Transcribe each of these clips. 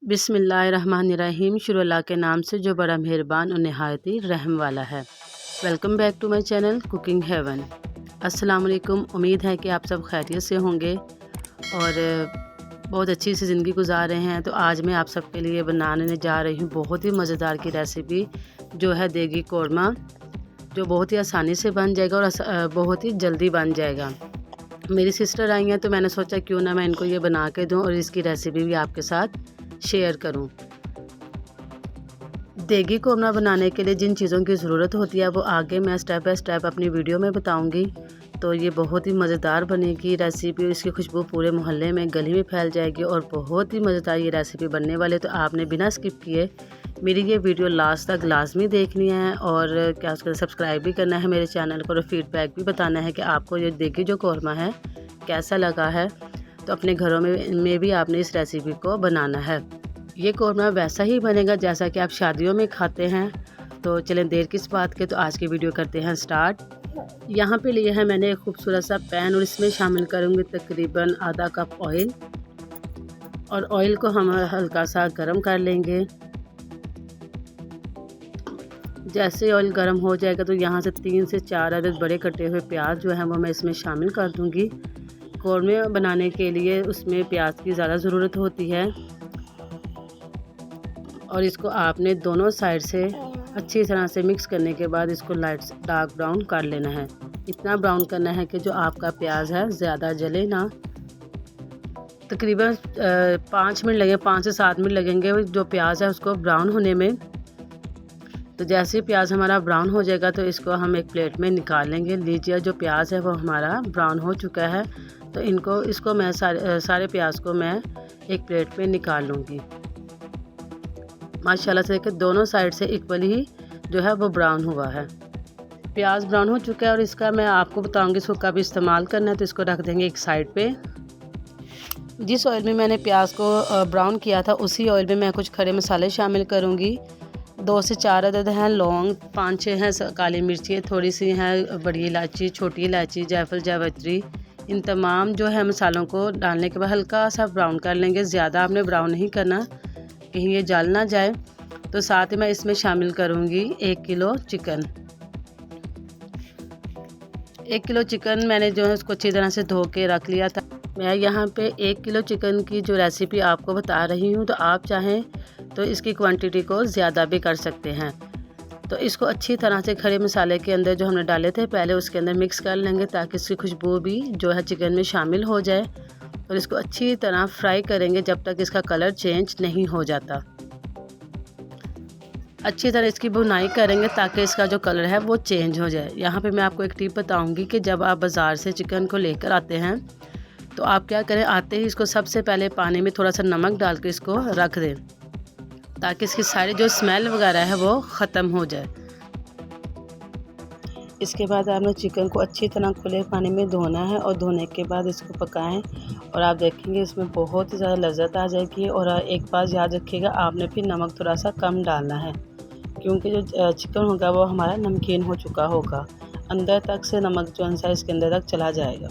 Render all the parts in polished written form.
बिस्मिल्लाहिर्रहमानिर्रहीम। शुरू अल्लाह के नाम से जो बड़ा मेहरबान और नहायत ही रहम वाला है। Welcome back to my channel cooking heaven. अस्सलाम वालेकुम। उम्मीद है कि आप सब खैरियत से होंगे और बहुत अच्छी सी ज़िंदगी गुजार रहे हैं। तो आज मैं आप सबके लिए बनाने जा रही हूँ बहुत ही मज़ेदार की रेसिपी, जो है देगी कौरमा, जो बहुत ही आसानी से बन जाएगा और बहुत ही जल्दी बन जाएगा। मेरी सिस्टर आई हैं तो मैंने सोचा क्यों ना मैं इनको ये बना के दूँ और इसकी रेसिपी भी आपके साथ शेयर करूं। देगी कोरमा बनाने के लिए जिन चीज़ों की ज़रूरत होती है वो आगे मैं स्टेप बाय स्टेप अपनी वीडियो में बताऊंगी। तो ये बहुत ही मज़ेदार बनेगी रेसिपी और इसकी खुशबू पूरे मोहल्ले में गली में फैल जाएगी और बहुत ही मज़ेदार ये रेसिपी बनने वाले। तो आपने बिना स्किप किए मेरी ये वीडियो लास्ट तक लाजमी देखनी है और क्या उसका सब्सक्राइब भी करना है मेरे चैनल को और फीडबैक भी बताना है कि आपको ये देगी जो कौरमा है कैसा लगा है। तो अपने घरों में भी आपने इस रेसिपी को बनाना है। ये कौरमा वैसा ही बनेगा जैसा कि आप शादियों में खाते हैं। तो चलें देर किस बात के, तो आज की वीडियो करते हैं स्टार्ट। यहाँ पे लिया है मैंने एक खूबसूरत सा पैन और इसमें शामिल करूँगी तकरीबन आधा कप ऑयल। और ऑयल को हम हल्का सा गर्म कर लेंगे। जैसे ऑयल गर्म हो जाएगा तो यहाँ से 3 से 4 अदद बड़े कटे हुए प्याज जो है वो मैं इसमें शामिल कर दूँगी। कौरमे बनाने के लिए उसमें प्याज की ज़्यादा ज़रूरत होती है और इसको आपने दोनों साइड से अच्छी तरह से मिक्स करने के बाद इसको लाइट डार्क ब्राउन कर लेना है। इतना ब्राउन करना है कि जो आपका प्याज है ज़्यादा जले ना। तकरीबन 5 मिनट लगे, 5 से 7 मिनट लगेंगे जो प्याज है उसको ब्राउन होने में। तो जैसे ही प्याज हमारा ब्राउन हो जाएगा तो इसको हम एक प्लेट में निकाल लेंगे। लीजिए जो प्याज है वो हमारा ब्राउन हो चुका है। तो इसको मैं सारे प्याज को मैं एक प्लेट में निकाल लूँगी। माशाल्लाह से कि दोनों साइड से इक्वल ही जो है वो ब्राउन हुआ है। प्याज ब्राउन हो चुका है और इसका मैं आपको बताऊंगी इसको कब इस्तेमाल करना है। तो इसको रख देंगे एक साइड पे। जिस ऑयल में मैंने प्याज को ब्राउन किया था उसी ऑयल में मैं कुछ खड़े मसाले शामिल करूंगी। 2 से 4 अदद हैं लौंग, 5-6 हैं काली मिर्ची, थोड़ी सी हैं बड़ी इलायची, छोटी इलायची, जायफल, जावित्री। इन तमाम जो है मसालों को डालने के बाद हल्का सा ब्राउन कर लेंगे। ज़्यादा आपने ब्राउन नहीं करना कहीं ये जल ना जाए। तो साथ ही मैं इसमें शामिल करूंगी 1 किलो चिकन। 1 किलो चिकन मैंने जो है उसको अच्छी तरह से धो के रख लिया था। मैं यहाँ पे 1 किलो चिकन की जो रेसिपी आपको बता रही हूँ, तो आप चाहें तो इसकी क्वांटिटी को ज़्यादा भी कर सकते हैं। तो इसको अच्छी तरह से खड़े मसाले के अंदर जो हमने डाले थे पहले उसके अंदर मिक्स कर लेंगे ताकि इसकी खुशबू भी जो है चिकन में शामिल हो जाए। और इसको अच्छी तरह फ्राई करेंगे जब तक इसका कलर चेंज नहीं हो जाता। अच्छी तरह इसकी भुनाई करेंगे ताकि इसका जो कलर है वो चेंज हो जाए। यहाँ पे मैं आपको एक टिप बताऊंगी कि जब आप बाज़ार से चिकन को लेकर आते हैं तो आप क्या करें, आते ही इसको सबसे पहले पानी में थोड़ा सा नमक डाल के इसको रख दें ताकि इसकी सारी जो स्मेल वगैरह है वो ख़त्म हो जाए। इसके बाद आपने चिकन को अच्छी तरह खुले पानी में धोना है और धोने के बाद इसको पकाएं और आप देखेंगे इसमें बहुत ही ज़्यादा लज़्ज़त आ जाएगी। और एक बात याद रखिएगा, आपने फिर नमक थोड़ा सा कम डालना है क्योंकि जो चिकन होगा वो हमारा नमकीन हो चुका होगा, अंदर तक से नमक जो है इसके अंदर तक चला जाएगा।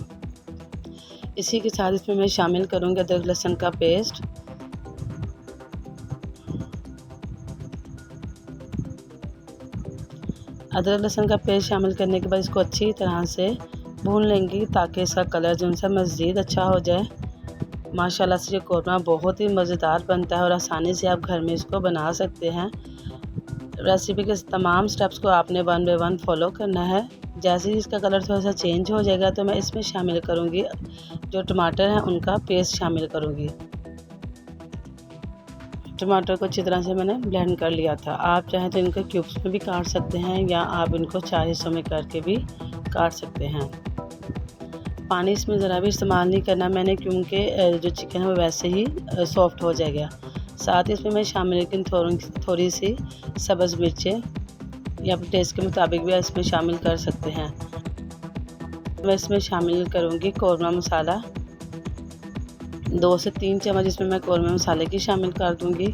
इसी के साथ इसमें मैं शामिल करूँगी अदरक लहसुन का पेस्ट। अदरक लहसुन का पेस्ट शामिल करने के बाद इसको अच्छी तरह से भून लेंगे ताकि इसका कलर जो है मज़ीद अच्छा हो जाए। माशाल्लाह से ये कौरमा बहुत ही मज़ेदार बनता है और आसानी से आप घर में इसको बना सकते हैं। रेसिपी के तमाम स्टेप्स को आपने 1 बाय 1 फॉलो करना है। जैसे ही इसका कलर थोड़ा सा चेंज हो जाएगा तो मैं इसमें शामिल करूँगी जो टमाटर हैं उनका पेस्ट शामिल करूँगी। टमाटर को अच्छी तरह से मैंने ब्लेंड कर लिया था। आप चाहें तो इनको क्यूब्स में भी काट सकते हैं या आप इनको 4 हिस्सों में करके भी काट सकते हैं। पानी इसमें ज़रा भी इस्तेमाल नहीं करना मैंने क्योंकि जो चिकन है वो वैसे ही सॉफ्ट हो जाएगा। साथ ही इसमें मैं शामिल थोड़ी सी सब्ज़ मिर्चें या अपने टेस्ट के मुताबिक भी इसमें शामिल कर सकते हैं। मैं इसमें शामिल करूँगी कौरमा मसाला। 2 से 3 चम्मच इसमें मैं कौरमा मसाले की शामिल कर दूँगी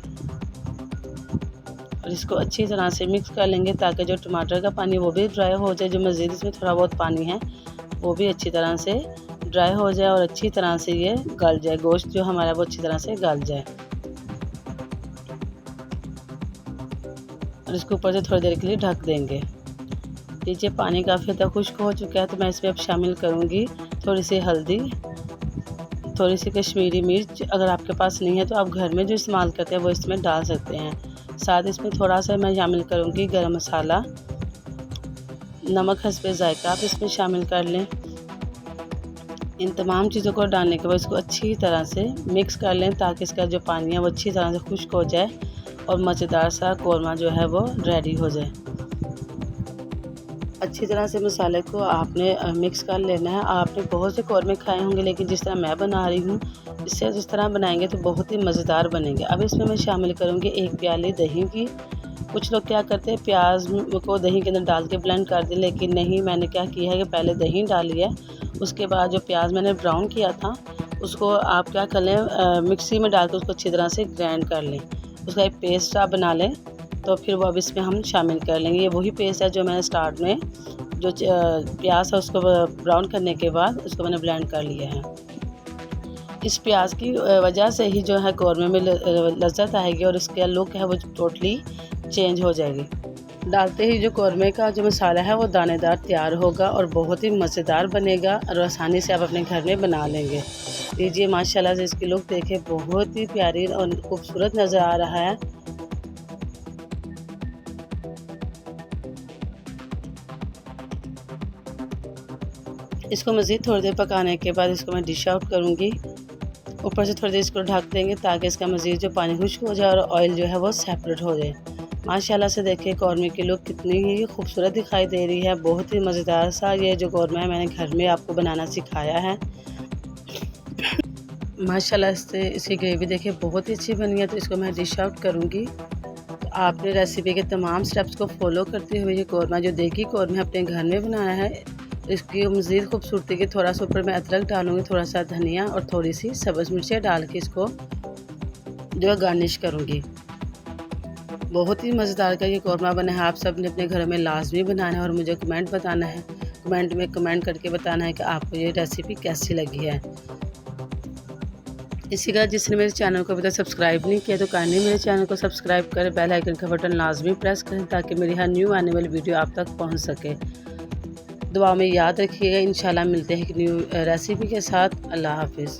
और इसको अच्छी तरह से मिक्स कर लेंगे ताकि जो टमाटर का पानी वो भी ड्राई हो जाए, जो मज़ीद इसमें थोड़ा बहुत पानी है वो भी अच्छी तरह से ड्राई हो जाए और अच्छी तरह से ये गल जाए, गोश्त जो हमारा वो अच्छी तरह से गल जाए। और इसको ऊपर से थोड़ी देर के लिए ढक देंगे। नीचे पानी काफ़ी हद तक खुश्क हो चुका है, तो मैं इसमें अब शामिल करूँगी थोड़ी सी हल्दी, थोड़ी सी कश्मीरी मिर्च। अगर आपके पास नहीं है तो आप घर में जो इस्तेमाल करते हैं वो इसमें डाल सकते हैं। साथ इसमें थोड़ा सा मैं शामिल करूँगी गरम मसाला, नमक हस्बे ज़ायका आप इसमें शामिल कर लें। इन तमाम चीज़ों को डालने के बाद इसको अच्छी तरह से मिक्स कर लें ताकि इसका जो पानी है वो अच्छी तरह से खुश्क हो जाए और मज़ेदार सा कौरमा जो है वो रेडी हो जाए। अच्छी तरह से मसाले को आपने मिक्स कर लेना है। आपने बहुत से कौरमे खाए होंगे, लेकिन जिस तरह मैं बना रही हूँ इससे जिस तरह बनाएंगे तो बहुत ही मज़ेदार बनेंगे। अब इसमें मैं शामिल करूँगी 1 प्याली दही की। कुछ लोग क्या करते हैं प्याज को दही के अंदर डाल के ब्लेंड कर दें, लेकिन नहीं, मैंने क्या किया है कि पहले दही डाली है, उसके बाद जो प्याज मैंने ब्राउन किया था उसको आप क्या कर लें मिक्सी में डाल के उसको अच्छी तरह से ग्राइंड कर लें, उसका एक पेस्ट आप बना लें। तो फिर वो अब इसमें हम शामिल कर लेंगे। ये वही पेस्ट है जो मैंने स्टार्ट में जो प्याज है उसको ब्राउन करने के बाद उसको मैंने ब्लेंड कर लिया है। इस प्याज की वजह से ही जो है कौरमे में लज्जत आएगी और इसका लुक है वो टोटली चेंज हो जाएगी। डालते ही जो कौरमे का जो मसाला है वो दानेदार तैयार होगा और बहुत ही मज़ेदार बनेगा और आसानी से आप अपने घर में बना लेंगे। लीजिए माशाल्लाह से इसकी लुक देखें, बहुत ही प्यारी और खूबसूरत नज़र आ रहा है। इसको मज़ीद थोड़ी देर पकाने के बाद इसको मैं डिश आउट करूँगी। ऊपर से थोड़ी देर इसको ढक देंगे ताकि इसका मज़ीद जो पानी खुश्क हो जाए और ऑयल जो है वो सेपरेट हो जाए। माशाल्लाह से देखिए कौरमे की लुक कितनी ही खूबसूरत दिखाई दे रही है। बहुत ही मज़ेदार सा ये जो कौरमा है मैंने घर में आपको बनाना सिखाया है। माशाल्लाह से इसकी ग्रेवी देखिए बहुत ही अच्छी बनी है। तो इसको मैं डिश आउट करूँगी। तो आपने रेसिपी के तमाम स्टेप्स को फॉलो करते हुए ये कौरमा जो देगी कौरमा अपने घर में बनाना है। इसकी मज़ीद खूबसूरती के थोड़ा सा ऊपर मैं अदरक डालूँगी, थोड़ा सा धनिया और थोड़ी सी सब्ज़ मिर्चें डाल के इसको जो है गार्निश करूँगी। बहुत ही मज़ेदार का ये कौरमा बना है। आप सब ने अपने घरों में लाजमी बनाना है और मुझे कमेंट बताना है, कमेंट में कमेंट करके बताना है कि आपको ये रेसिपी कैसी लगी है। इसी का जिसने मेरे चैनल को अभी तक सब्सक्राइब नहीं किया तो काइंडली मेरे चैनल को सब्सक्राइब करें, बेल आइकन का बटन लाजमी प्रेस करें ताकि मेरी हर न्यू आने वाली वीडियो आप तक पहुंच सके। दुआ में याद रखिएगा। इंशाल्लाह मिलते हैं एक न्यू रेसिपी के साथ। अल्लाह हाफिज़।